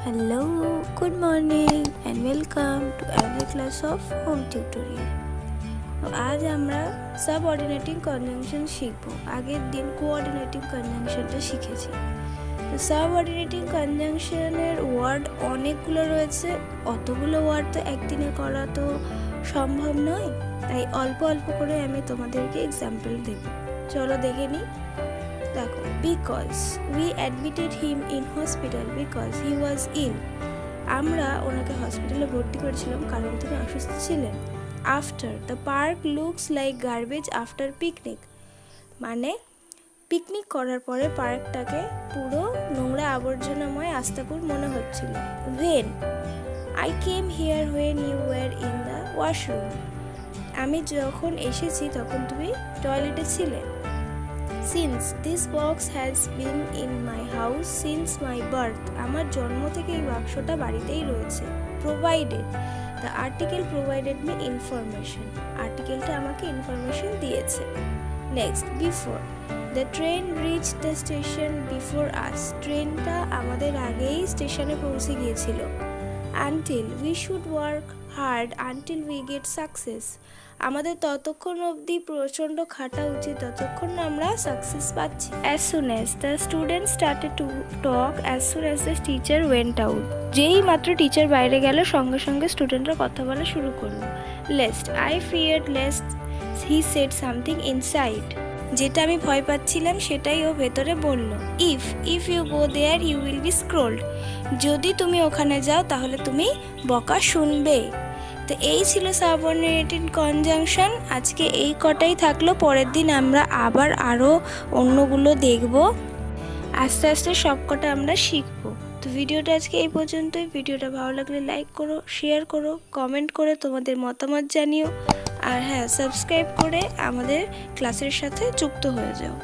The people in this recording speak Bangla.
Hello, good morning and welcome to every class of home tutorial. आज আমরা subordinating conjunction শিখব। আগের দিন coordinating conjunctionটা শিখেছি। তো subordinating conjunctionের ওয়ার্ড অনেকগুলো রয়েছে, অতগুলো ওয়ার্ড তো একদিনে করা তো সম্ভব নয়, তাই অল্প অল্প করে আমি তোমাদেরকে এক্সাম্পল দেব। চলো দেখে নিই। দেখো, because we admitted him in hospital because he was ill. আমরা ওনাকে হসপিটালে ভর্তি করেছিলাম কারণ তিনি অসুস্থ ছিলেন। After the park looks like garbage after picnic. মানে পিকনিক করার পরে পার্কটাকে পুরো নোংরা আবর্জনাময় আস্তাকুর মনে হচ্ছিল। When I came here when you were in the washroom. আমি যখন এসেছি তখন তুমি টয়লেটে ছিলে। Since this box has been in my house since my birth. আমার জন্ম থেকে এই বাক্সটা বাড়িতেই রয়েছে। Provided. The article provided me information. আর্টিকেলটা আমাকে ইনফরমেশন দিয়েছে। Next, before. The train reached the station before us. ট্রেনটা আমাদের আগেই স্টেশনে পৌঁছে গিয়েছিল। Until we should work hard until we get success. আমাদের ততক্ষণ অবধি প্রচণ্ড খাটা উচিত যতক্ষণ না আমরা সাকসেস পাচ্ছি। As soon as the students started to talk, as soon as the teacher went out. যেই মাত্র টিচার বাইরে গেল সঙ্গে সঙ্গে স্টুডেন্টরা কথা বলা শুরু করলো। Lest I feared lest he said something inside. যেটা আমি ভয় পাচ্ছিলাম সেটাই ও ভেতরে বলল। If you go there you will be scolded. যদি তুমি ওখানে যাও তাহলে তুমি বকা শুনবে। তো এই ছিল সাবঅর্ডিনেটিং কনজাংশন। আজকে এই কটাই থাকলো, পরের দিন আমরা আবার আরও অন্যগুলো দেখব। আস্তে আস্তে সব কটা আমরা শিখবো। তো ভিডিওটা আজকে এই পর্যন্তই। ভিডিওটা ভালো লাগলে লাইক করো, শেয়ার করো, কমেন্ট করে তোমাদের মতামত জানিও, আর হ্যাঁ, সাবস্ক্রাইব করে আমাদের ক্লাসের সাথে যুক্ত হয়ে যাও।